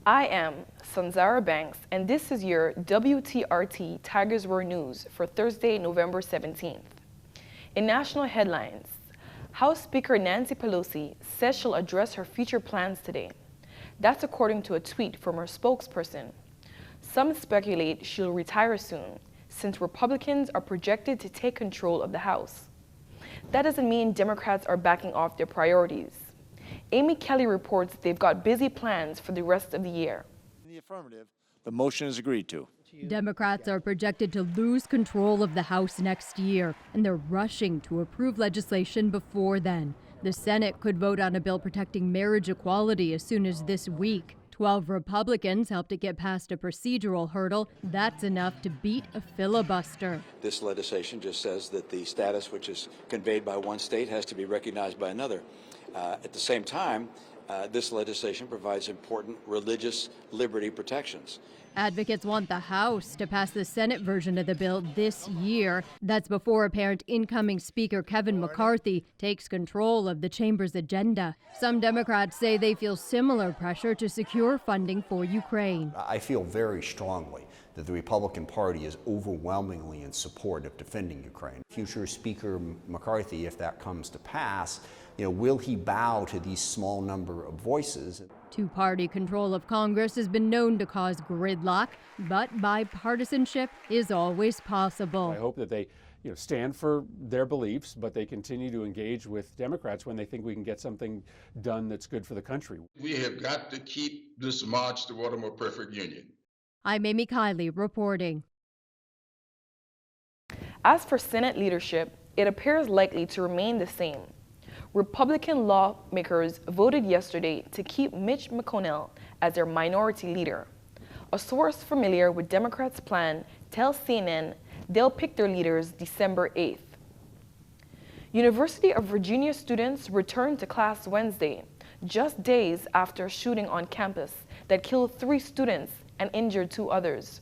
I am Sanzara Banks, and this is your WTRT Tigers Roar News for Thursday, November 17th. In national headlines, House Speaker Nancy Pelosi says she'll address her future plans today. That's according to a tweet from her spokesperson. Some speculate she'll retire soon, since Republicans are projected to take control of the House. That doesn't mean Democrats are backing off their priorities. Amy Kelly reports they've got busy plans for the rest of the year. In the affirmative, the motion is agreed to. Democrats are projected to lose control of the House next year, and they're rushing to approve legislation before then. The Senate could vote on a bill protecting marriage equality as soon as this week. 12 Republicans helped it get past a procedural hurdle. That's enough to beat a filibuster. This legislation just says that the status which is conveyed by one state has to be recognized by another. At the same time, this legislation provides important religious liberty protections. Advocates want the House to pass the Senate version of the bill this year. That's before apparent incoming Speaker Kevin McCarthy takes control of the chamber's agenda. Some Democrats say they feel similar pressure to secure funding for Ukraine. I feel very strongly that the Republican Party is overwhelmingly in support of defending Ukraine. Future Speaker McCarthy, if that comes to pass, will he bow to these small number of voices? Two-party control of Congress has been known to cause gridlock, but bipartisanship is always possible. I hope that they stand for their beliefs, but they continue to engage with Democrats when they think we can get something done that's good for the country. We have got to keep this march toward a more perfect union. I'm Amy Kiley reporting. As for Senate leadership, it appears likely to remain the same. Republican lawmakers voted yesterday to keep Mitch McConnell as their minority leader. A source familiar with Democrats' plan tells CNN they'll pick their leaders December 8th. University of Virginia students returned to class Wednesday, just days after a shooting on campus that killed 3 students and injured 2 others.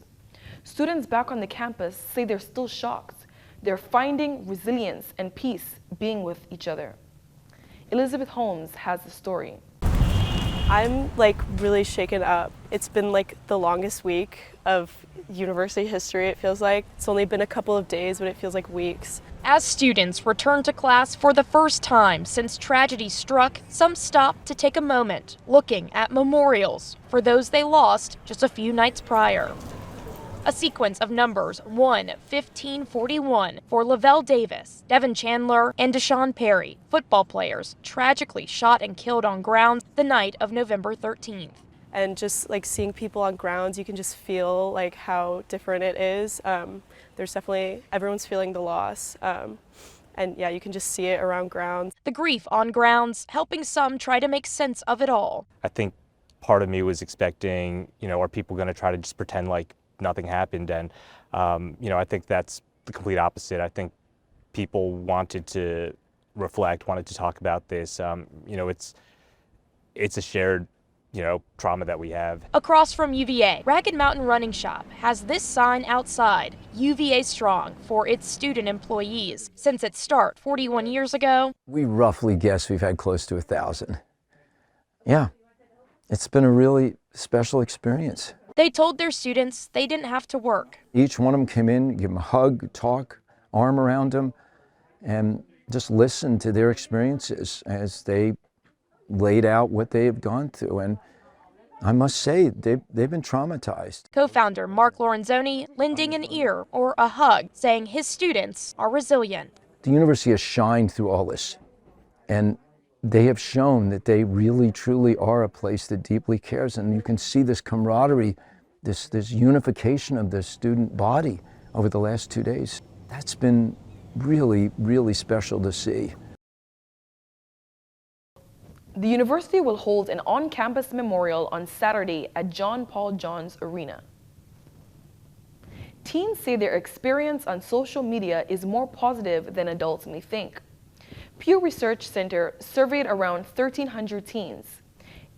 Students back on the campus say they're still shocked. They're finding resilience and peace being with each other. Elizabeth Holmes has the story. I'm really shaken up. It's been the longest week of university history, it feels like. It's only been a couple of days, but it feels like weeks. As students return to class for the first time since tragedy struck, some stopped to take a moment, looking at memorials for those they lost just a few nights prior. A sequence of numbers 1-15-41 for Lavelle Davis, Devin Chandler, and Deshaun Perry, football players tragically shot and killed on grounds the night of November 13th. And just seeing people on grounds, you can just feel how different it is. There's definitely, everyone's feeling the loss. And yeah, you can just see it around grounds. The grief on grounds helping some try to make sense of it all. I think part of me was expecting, are people going to try to just pretend like nothing happened? And, I think that's the complete opposite. I think people wanted to reflect, wanted to talk about this. It's a shared, trauma that we have. Across from UVA, Ragged Mountain Running Shop has this sign outside, UVA Strong, for its student employees. Since its start 41 years ago, we roughly guess we've had close to 1,000. Yeah, it's been a really special experience. They told their students they didn't have to work. Each one of them came in, give them a hug, talk, arm around them, and just listen to their experiences as they laid out what they have gone through. And I must say, they've been traumatized. Co-founder Mark Lorenzoni lending an ear or a hug, saying his students are resilient. The university has shined through all this, and they have shown that they really, truly are a place that deeply cares. And you can see this camaraderie, this unification of the student body over the last 2 days. That's been really, really special to see. The university will hold an on-campus memorial on Saturday at John Paul Jones Arena. Teens say their experience on social media is more positive than adults may think. Pew Research Center surveyed around 1,300 teens.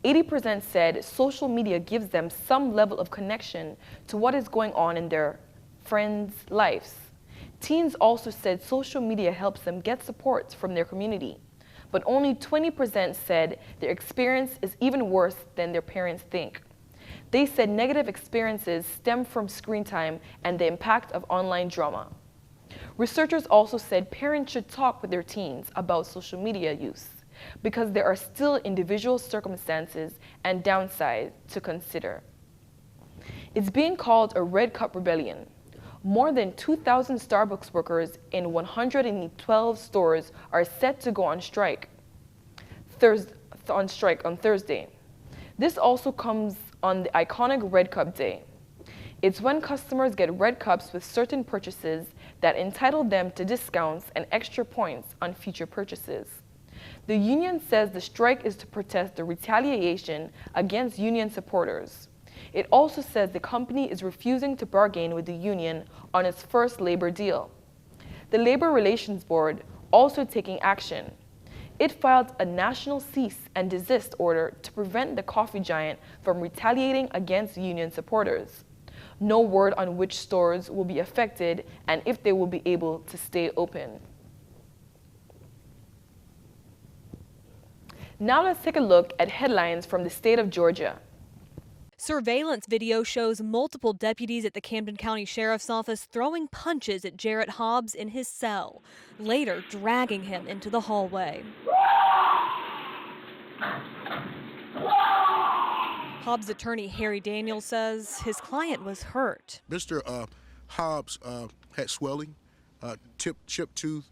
80% said social media gives them some level of connection to what is going on in their friends' lives. Teens also said social media helps them get support from their community, but only 20% said their experience is even worse than their parents think. They said negative experiences stem from screen time and the impact of online drama. Researchers also said parents should talk with their teens about social media use because there are still individual circumstances and downsides to consider. It's being called a Red Cup rebellion. More than 2,000 Starbucks workers in 112 stores are set to go on strike on Thursday. This also comes on the iconic Red Cup Day. It's when customers get red cups with certain purchases that entitle them to discounts and extra points on future purchases. The union says the strike is to protest the retaliation against union supporters. It also says the company is refusing to bargain with the union on its first labor deal. The Labor Relations Board also taking action. It filed a national cease and desist order to prevent the coffee giant from retaliating against union supporters. No word on which stores will be affected and if they will be able to stay open. Now let's take a look at headlines from the state of Georgia. Surveillance video shows multiple deputies at the Camden County Sheriff's Office throwing punches at Jarrett Hobbs in his cell, later dragging him into the hallway. Hobbs' attorney Harry Daniels says his client was hurt. Mr. Hobbs had swelling, chipped tooth,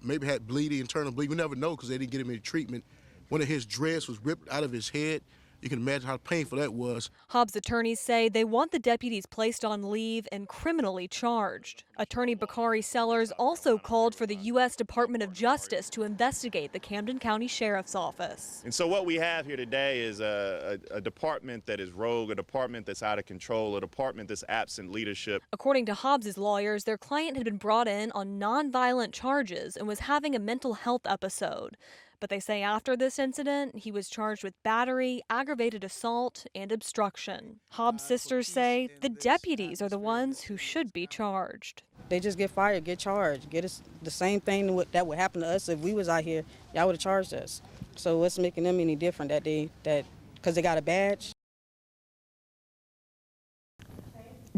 maybe had bleeding, internal bleeding. We never know because they didn't get him any treatment. One of his dreads was ripped out of his head. You can imagine how painful that was. Hobbs' attorneys say they want the deputies placed on leave and criminally charged. Attorney Bakari Sellers also called for the U.S. Department of Justice to investigate the Camden County Sheriff's Office. And so what we have here today is a department that is rogue, a department that's out of control, a department that's absent leadership. According to Hobbs' lawyers, their client had been brought in on nonviolent charges and was having a mental health episode. But they say after this incident, he was charged with battery, aggravated assault, and obstruction. Hobbs' sisters say the deputies are the ones who should be charged. They just get fired, get charged, get us the same thing that would happen to us if we was out here. Y'all would have charged us. So what's making them any different because they got a badge?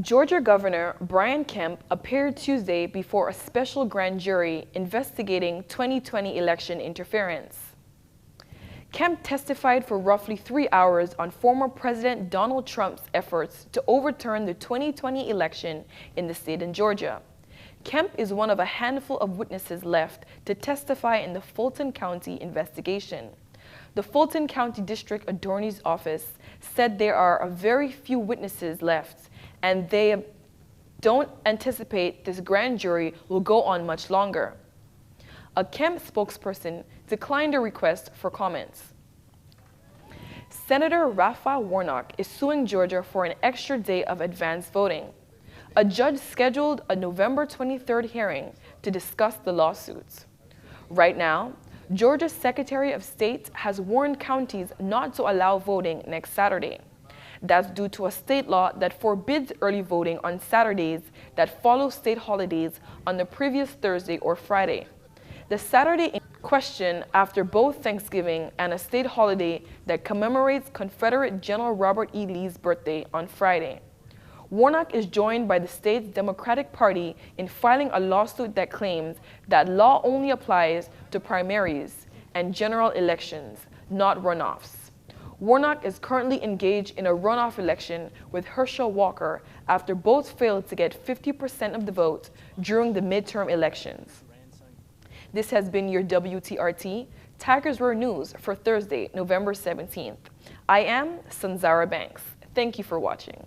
Georgia Governor Brian Kemp appeared Tuesday before a special grand jury investigating 2020 election interference. Kemp testified for roughly 3 hours on former President Donald Trump's efforts to overturn the 2020 election in the state of Georgia. Kemp is one of a handful of witnesses left to testify in the Fulton County investigation. The Fulton County District Attorney's Office said there are a very few witnesses left, and they don't anticipate this grand jury will go on much longer. A Kemp spokesperson declined a request for comments. Senator Raphael Warnock is suing Georgia for an extra day of advance voting. A judge scheduled a November 23rd hearing to discuss the lawsuits. Right now, Georgia's Secretary of State has warned counties not to allow voting next Saturday. That's due to a state law that forbids early voting on Saturdays that follow state holidays on the previous Thursday or Friday. The Saturday in question after both Thanksgiving and a state holiday that commemorates Confederate General Robert E. Lee's birthday on Friday. Warnock is joined by the state's Democratic Party in filing a lawsuit that claims that law only applies to primaries and general elections, not runoffs. Warnock is currently engaged in a runoff election with Herschel Walker after both failed to get 50% of the vote during the midterm elections. This has been your WTRT Tigers Roar News for Thursday, November 17th. I am Sanzara Banks. Thank you for watching.